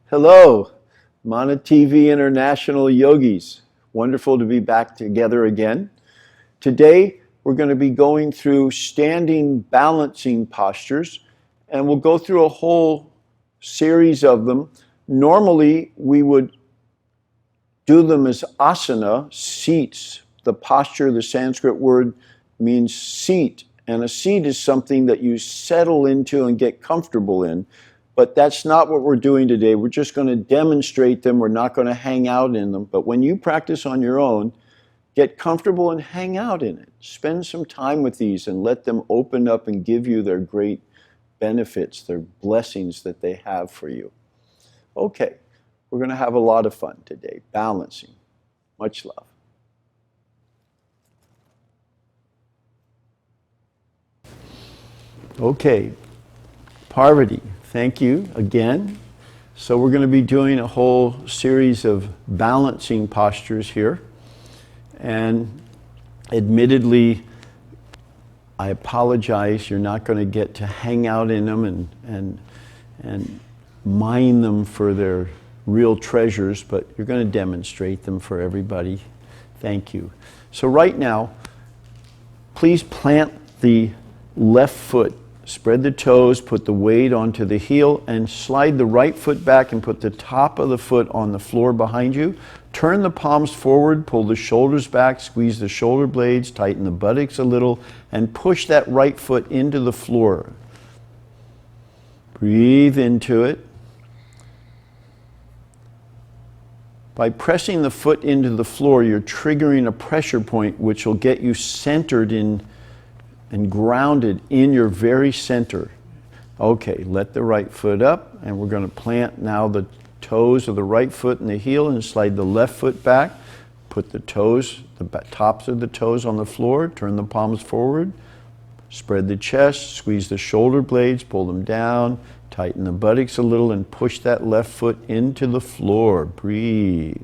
Hello, Manatv International Yogis. Wonderful to be back together again. Today, we're going to be going through standing balancing postures, and we'll go through a whole series of them. Normally, we would do them as asana, seats. The posture, the Sanskrit word, means seat, and a seat is something that you settle into and get comfortable in. But that's not what we're doing today. We're just going to demonstrate them. We're not going to hang out in them. But when you practice on your own, get comfortable and hang out in it. Spend some time with these and let them open up and give you their great benefits, their blessings that they have for you. Okay, we're going to have a lot of fun today. Balancing. Much love. Okay, Parvati. Thank you again. So we're going to be doing a whole series of balancing postures here. And admittedly, I apologize, you're not going to get to hang out in them and mine them for their real treasures, but you're going to demonstrate them for everybody. Thank you. So right now, please plant the left foot. Spread the toes, put the weight onto the heel, and slide the right foot back and put the top of the foot on the floor behind you. Turn the palms forward, pull the shoulders back, squeeze the shoulder blades, tighten the buttocks a little, and push that right foot into the floor. Breathe into it. By pressing the foot into the floor, you're triggering a pressure point which will get you centered in and grounded in your very center. Okay, let the right foot up, and we're going to plant now the toes of the right foot in the heel and slide the left foot back. Put the toes, the tops of the toes on the floor, turn the palms forward, spread the chest, squeeze the shoulder blades, pull them down, tighten the buttocks a little, and push that left foot into the floor. Breathe.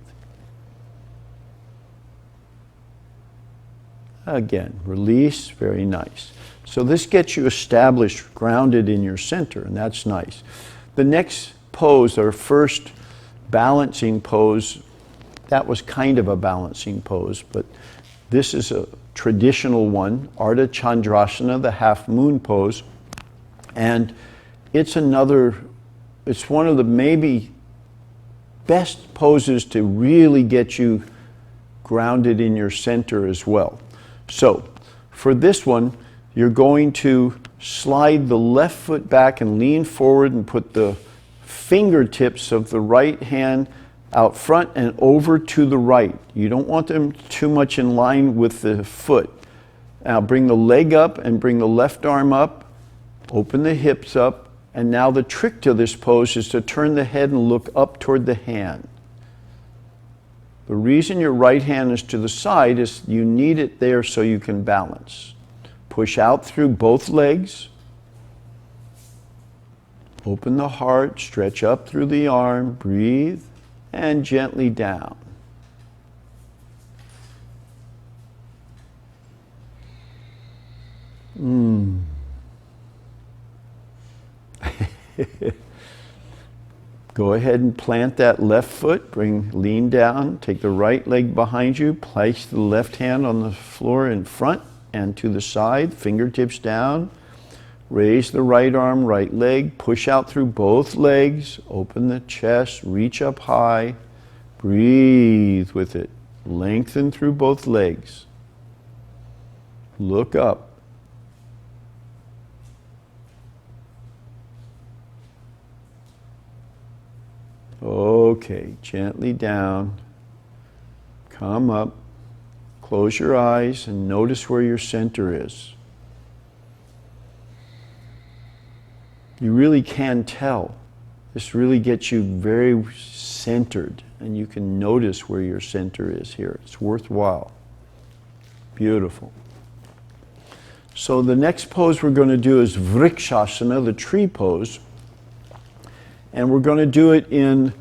Again, release, very nice. So this gets you established, grounded in your center, and that's nice. The next pose, our first balancing pose, that was kind of a balancing pose, but this is a traditional one, Arda Chandrasana, the half moon pose. And it's one of the maybe best poses to really get you grounded in your center as well. So, for this one, you're going to slide the left foot back and lean forward and put the fingertips of the right hand out front and over to the right. You don't want them too much in line with the foot. Now bring the leg up and bring the left arm up, open the hips up, and now the trick to this pose is to turn the head and look up toward the hand. The reason your right hand is to the side is you need it there so you can balance. Push out through both legs. Open the heart, stretch up through the arm, breathe, and gently down. Go ahead and plant that left foot, lean down, take the right leg behind you, place the left hand on the floor in front and to the side, fingertips down, raise the right arm, right leg, push out through both legs, open the chest, reach up high, breathe with it, lengthen through both legs, look up. Okay, gently down, come up, close your eyes and notice where your center is. You really can tell. This really gets you very centered and you can notice where your center is here. It's worthwhile. Beautiful. So the next pose we're going to do is Vrikshasana, the tree pose. And we're going to do it in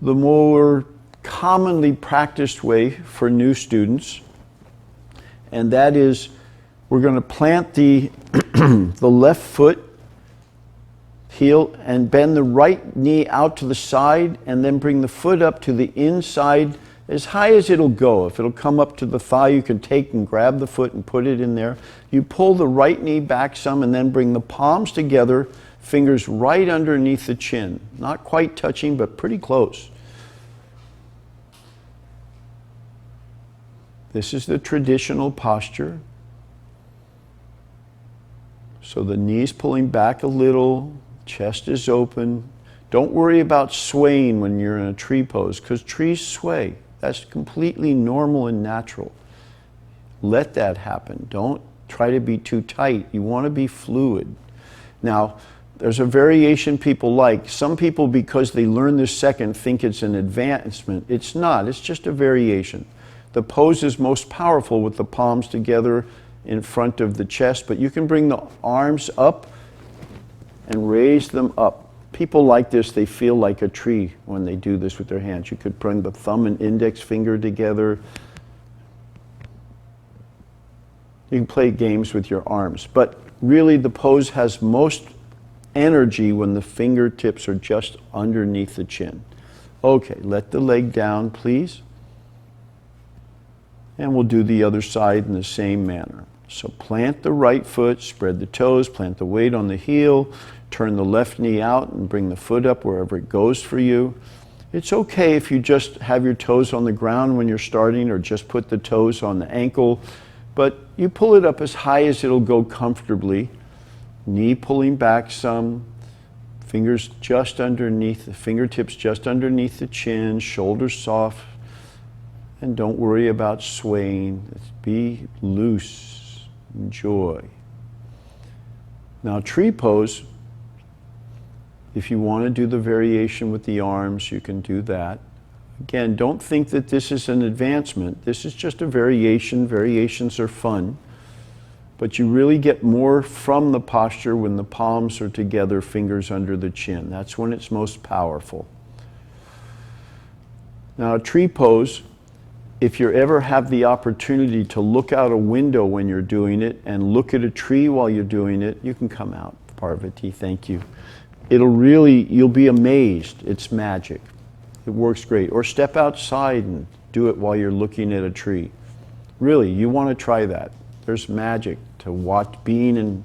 the more commonly practiced way for new students. And that is, we're going to plant the left foot heel, and bend the right knee out to the side, and then bring the foot up to the inside as high as it'll go. If it'll come up to the thigh, you can take and grab the foot and put it in there. You pull the right knee back some and then bring the palms together, fingers right underneath the chin. Not quite touching, but pretty close. This is the traditional posture. So the knees pulling back a little, chest is open. Don't worry about swaying when you're in a tree pose, because trees sway. That's completely normal and natural. Let that happen. Don't try to be too tight. You want to be fluid. Now, there's a variation people like. Some people, because they learn this second, think it's an advancement. It's not. It's just a variation. The pose is most powerful with the palms together in front of the chest, but you can bring the arms up and raise them up. People like this, they feel like a tree when they do this with their hands. You could bring the thumb and index finger together. You can play games with your arms, but really the pose has most energy when the fingertips are just underneath the chin. Okay, let the leg down, please. And we'll do the other side in the same manner. So plant the right foot, spread the toes, plant the weight on the heel, turn the left knee out and bring the foot up wherever it goes for you. It's okay if you just have your toes on the ground when you're starting, or just put the toes on the ankle, but you pull it up as high as it'll go comfortably. Knee pulling back some, fingers just underneath, the fingertips just underneath the chin, shoulders soft, and don't worry about swaying. Be loose, enjoy. Now tree pose, if you want to do the variation with the arms, you can do that. Again, don't think that this is an advancement. This is just a variation. Variations are fun. But you really get more from the posture when the palms are together, fingers under the chin. That's when it's most powerful. Now a tree pose, if you ever have the opportunity to look out a window when you're doing it and look at a tree while you're doing it, you can come out, Parvati, thank you. You'll be amazed. It's magic. It works great. Or step outside and do it while you're looking at a tree. Really, you want to try that. There's magic to watch being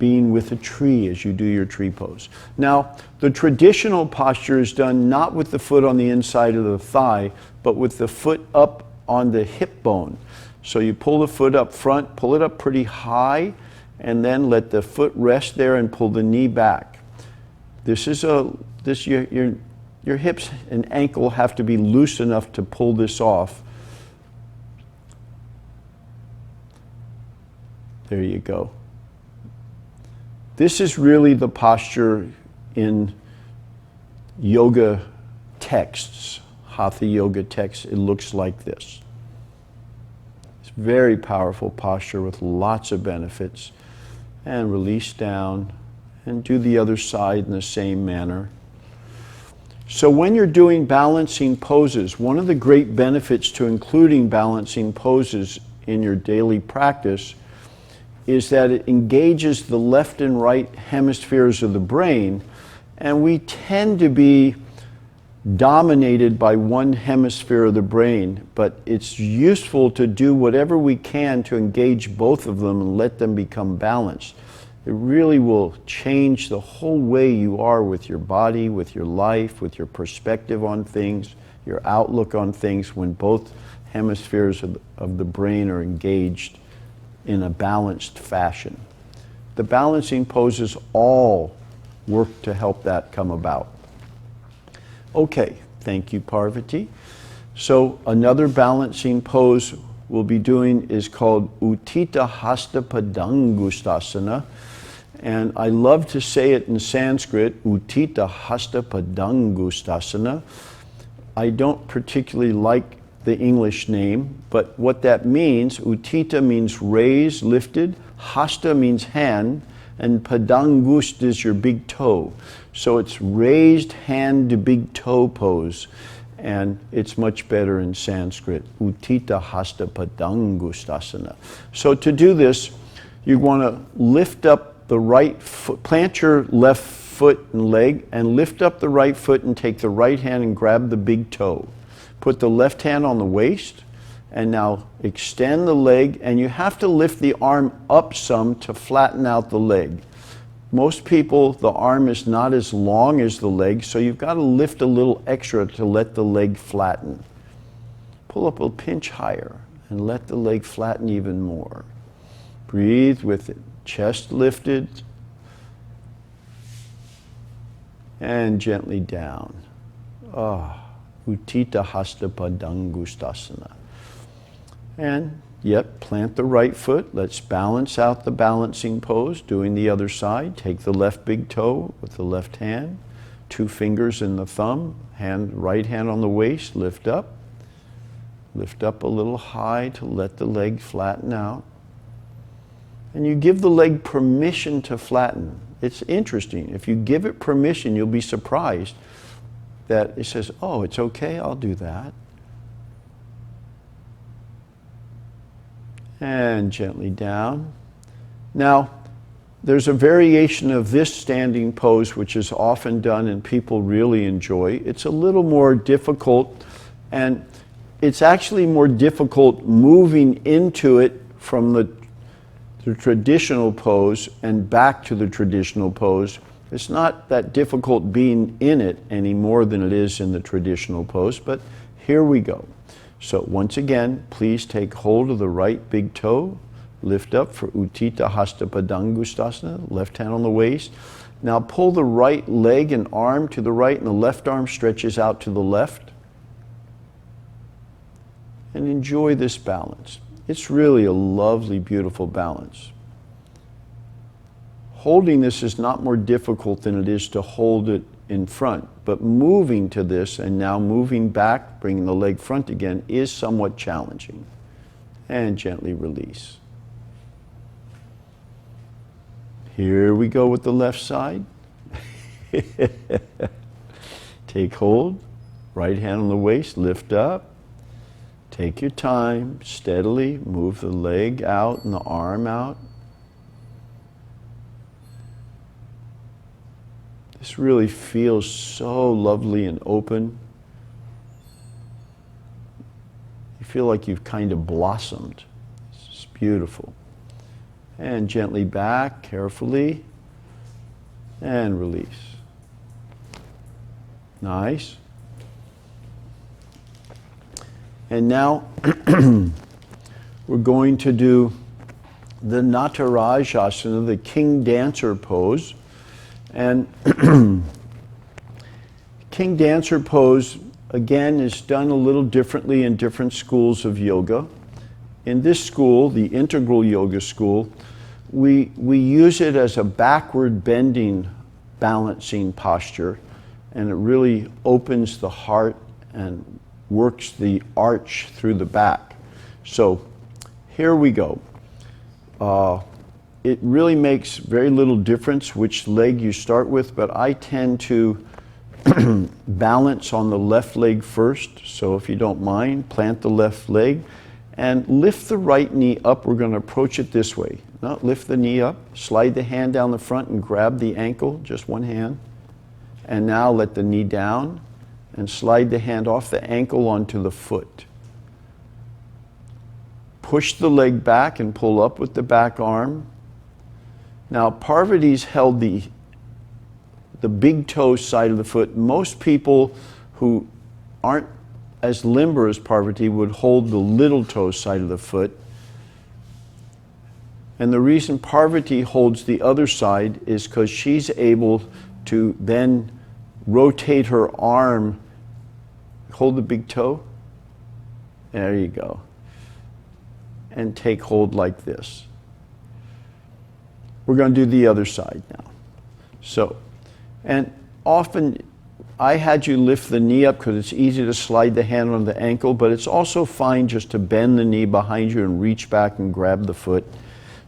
with a tree as you do your tree pose. Now, the traditional posture is done not with the foot on the inside of the thigh, but with the foot up on the hip bone. So you pull the foot up front, pull it up pretty high, and then let the foot rest there and pull the knee back. Your hips and ankle have to be loose enough to pull this off. There you go. This is really the posture in yoga texts, Hatha yoga texts. It looks like this. It's a very powerful posture with lots of benefits. And release down and do the other side in the same manner. So when you're doing balancing poses, one of the great benefits to including balancing poses in your daily practice is that it engages the left and right hemispheres of the brain, and we tend to be dominated by one hemisphere of the brain, but it's useful to do whatever we can to engage both of them and let them become balanced. It really will change the whole way you are with your body, with your life, with your perspective on things, your outlook on things, when both hemispheres of the brain are engaged in a balanced fashion. The balancing poses all work to help that come about. Okay, thank you, Parvati. So another balancing pose we'll be doing is called Utita Hasta Padang Gustasana. And I love to say it in Sanskrit, Utita Hasta Padang Gustasana. I don't particularly like the English name, but what that means, Utita means raised, lifted, Hasta means hand, and Padangust is your big toe. So it's raised hand to big toe pose, and it's much better in Sanskrit, Utita Hasta Padang Gustasana. So to do this, you want to lift up the right foot, plant your left foot and leg and lift up the right foot and take the right hand and grab the big toe. Put the left hand on the waist and now extend the leg, and you have to lift the arm up some to flatten out the leg. Most people, the arm is not as long as the leg, so you've got to lift a little extra to let the leg flatten. Pull up a pinch higher and let the leg flatten even more. Breathe with it. Chest lifted. And gently down. Utita, Hasta, Padang, Gustasana. And yep, plant the right foot. Let's balance out the balancing pose, doing the other side. Take the left big toe with the left hand, 2 fingers in the thumb, right hand on the waist, lift up. Lift up a little high to let the leg flatten out. And you give the leg permission to flatten. It's interesting. If you give it permission, you'll be surprised that it says, oh, it's okay, I'll do that. And gently down. Now, there's a variation of this standing pose which is often done and people really enjoy. It's a little more difficult, and it's actually more difficult moving into it from the traditional pose and back to the traditional pose. It's not that difficult being in it any more than it is in the traditional pose, but here we go. So once again, please take hold of the right big toe, lift up for Utita, Hasta, Padang, Gustasana, left hand on the waist. Now pull the right leg and arm to the right, and the left arm stretches out to the left. And enjoy this balance. It's really a lovely, beautiful balance. Holding this is not more difficult than it is to hold it in front, but moving to this and now moving back, bringing the leg front again, is somewhat challenging. And gently release. Here we go with the left side. Take hold, right hand on the waist, lift up. Take your time, steadily move the leg out and the arm out. This really feels so lovely and open. You feel like you've kind of blossomed. It's beautiful. And gently back, carefully, and release. Nice. And now we're going to do the Natarajasana, the King Dancer pose. And King Dancer pose, again, is done a little differently in different schools of yoga. In this school, the Integral Yoga School, we use it as a backward bending, balancing posture, and it really opens the heart and works the arch through the back. So here we go. It really makes very little difference which leg you start with, but I tend to balance on the left leg first. So if you don't mind, plant the left leg and lift the right knee up. We're going to approach it this way. Now, lift the knee up, slide the hand down the front and grab the ankle, just one hand. And now let the knee down and slide the hand off the ankle onto the foot. Push the leg back and pull up with the back arm. Now Parvati's held the big toe side of the foot. Most people who aren't as limber as Parvati would hold the little toe side of the foot. And the reason Parvati holds the other side is because she's able to then rotate her arm. Hold the big toe. There you go. And take hold like this. We're going to do the other side now. So, and often I had you lift the knee up because it's easy to slide the hand on the ankle, but it's also fine just to bend the knee behind you and reach back and grab the foot.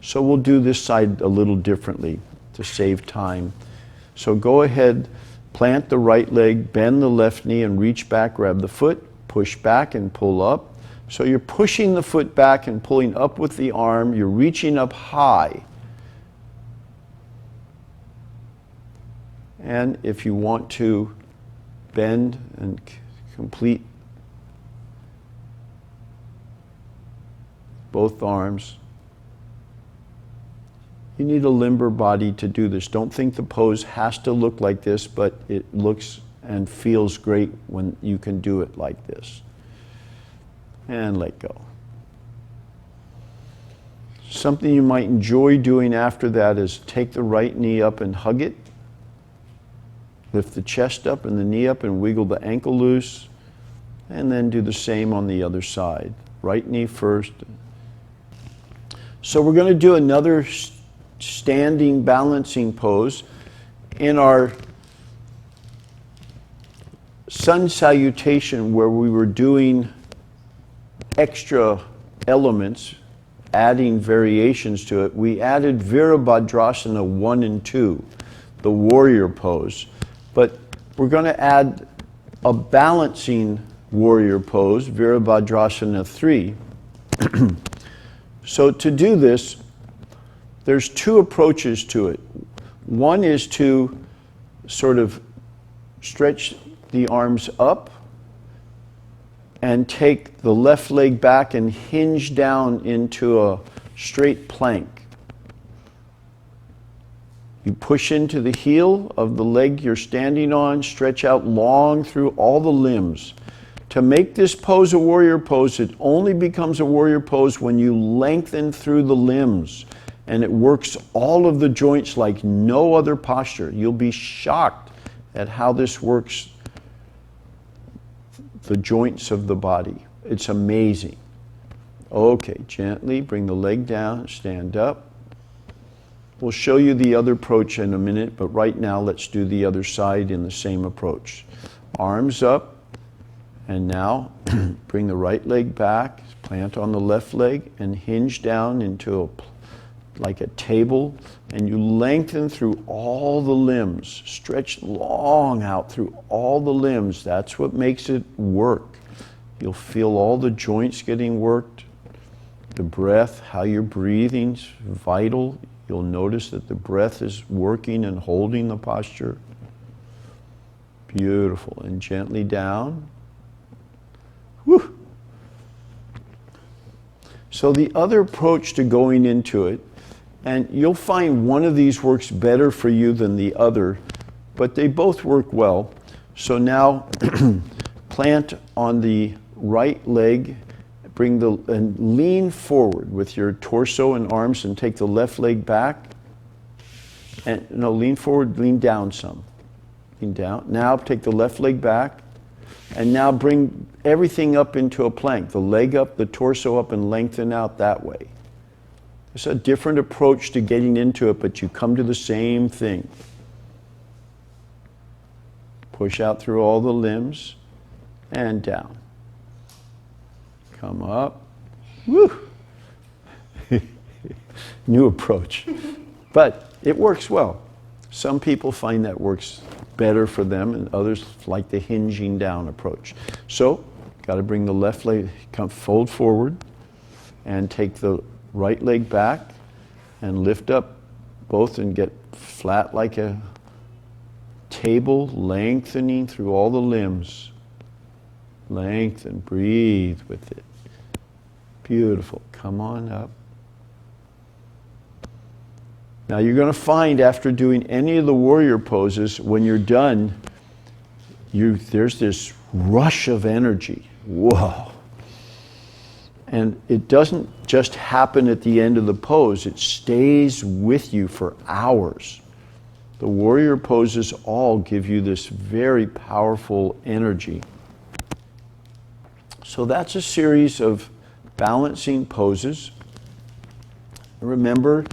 So we'll do this side a little differently to save time. So go ahead, plant the right leg, bend the left knee and reach back, grab the foot, push back and pull up. So you're pushing the foot back and pulling up with the arm. You're reaching up high. And if you want to bend and complete both arms, you need a limber body to do this. Don't think the pose has to look like this, but it looks and feels great when you can do it like this. And let go. Something you might enjoy doing after that is take the right knee up and hug it. Lift the chest up and the knee up and wiggle the ankle loose. And then do the same on the other side. Right knee first. So we're going to do another standing balancing pose. In our sun salutation, where we were doing extra elements, adding variations to it, we added Veerabhadrasana 1 and 2, the warrior pose. But we're going to add a balancing warrior pose, Veerabhadrasana 3. So to do this, there's two approaches to it. One is to sort of stretch the arms up and take the left leg back and hinge down into a straight plank. You push into the heel of the leg you're standing on, stretch out long through all the limbs. To make this pose a warrior pose, it only becomes a warrior pose when you lengthen through the limbs, and it works all of the joints like no other posture. You'll be shocked at how this works the joints of the body. It's amazing. Okay, gently bring the leg down, stand up. We'll show you the other approach in a minute, but right now let's do the other side in the same approach. Arms up, and now bring the right leg back, plant on the left leg, and hinge down into like a table, and you lengthen through all the limbs, stretch long out through all the limbs. That's what makes it work. You'll feel all the joints getting worked. The breath, how you're breathing is vital. You'll notice that the breath is working and holding the posture. Beautiful. And gently down. Whew. So the other approach to going into it, and you'll find one of these works better for you than the other, but they both work well. So now plant on the right leg, and lean forward with your torso and arms, and take the left leg back. And no, lean forward, lean down some. Lean down. Now take the left leg back, and now bring everything up into a plank. The leg up, the torso up, and lengthen out that way. It's a different approach to getting into it, but you come to the same thing. Push out through all the limbs and down. Come up. Woo! New approach. But it works well. Some people find that works better for them, and others like the hinging down approach. So, got to bring the left leg, fold forward, and take the right leg back, and lift up both and get flat like a table, lengthening through all the limbs. Lengthen, breathe with it. Beautiful. Come on up. Now you're going to find after doing any of the warrior poses, when you're done, there's this rush of energy. Whoa. And it doesn't just happen at the end of the pose, it stays with you for hours. The warrior poses all give you this very powerful energy. So that's a series of balancing poses. Remember,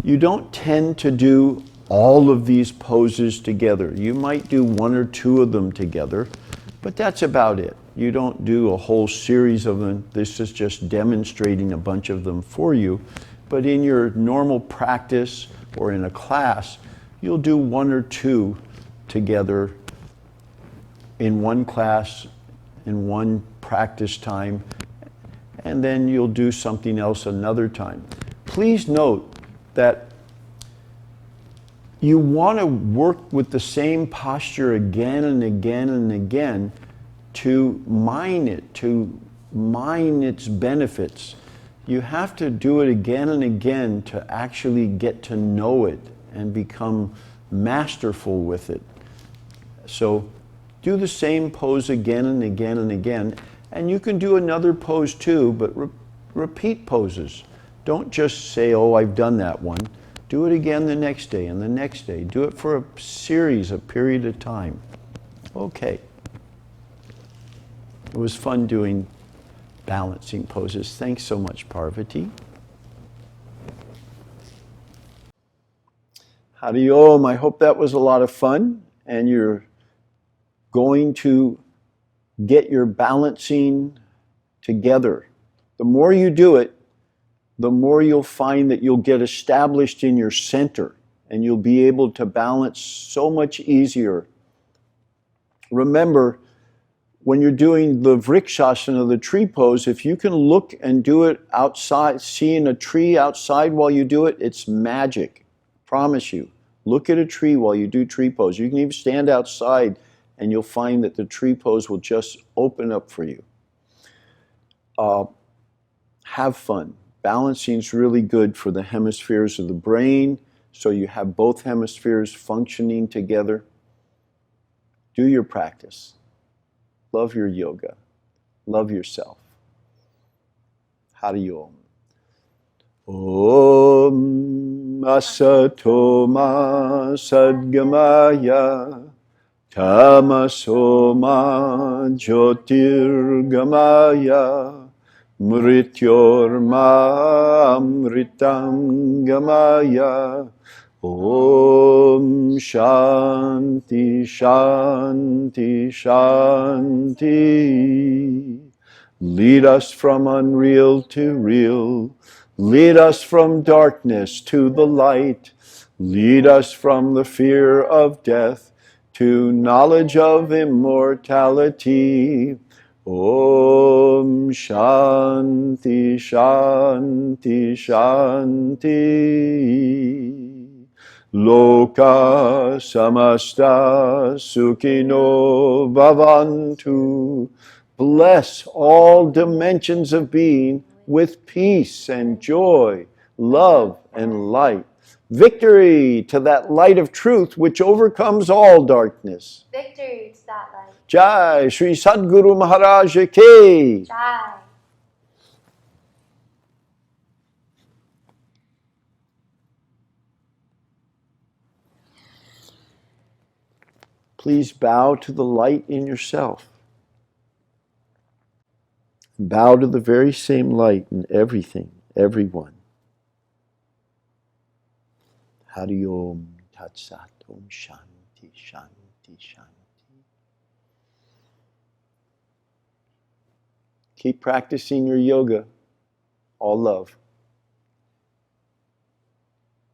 you don't tend to do all of these poses together. You might do one or two of them together, but that's about it. You don't do a whole series of them. This is just demonstrating a bunch of them for you. But in your normal practice or in a class, you'll do one or two together in one class, in one practice time, and then you'll do something else another time. Please note that you want to work with the same posture again and again and again to mine its benefits. You have to do it again and again to actually get to know it and become masterful with it. So do the same pose again and again and again. And you can do another pose too, but repeat poses. Don't just say, oh, I've done that one. Do it again the next day and the next day. Do it for a period of time. Okay. It was fun doing balancing poses. Thanks so much, Parvati. Hari Om. I hope that was a lot of fun and you're going to get your balancing together. The more you do it, the more you'll find that you'll get established in your center and you'll be able to balance so much easier. Remember, when you're doing the Vrikshasana, the tree pose, if you can look and do it outside, seeing a tree outside while you do it, it's magic. Promise you. Look at a tree while you do tree pose. You can even stand outside and you'll find that the tree pose will just open up for you. Have fun. Balancing is really good for the hemispheres of the brain, so you have both hemispheres functioning together. Do your practice. Love your yoga. Love yourself. Hari Om. Om Asatoma Sadgamaya Tamasoma Jyotirgamaya Mrityorma Amritam Gamaya. Om Shanti Shanti Shanti. Lead us from unreal to real. Lead us from darkness to the light. Lead us from the fear of death to knowledge of immortality. Om Shanti Shanti Shanti. Loka samasta sukhino bhavantu. Bless all dimensions of being with peace and joy, love and light. Victory to that light of truth which overcomes all darkness. Victory to that light. Jai Shri Sadguru Maharaj Ki. Jai. Please bow to the light in yourself. Bow to the very same light in everything, everyone. Hari Om Tat Sat Om Shanti Shanti Shanti. Keep practicing your yoga. All love.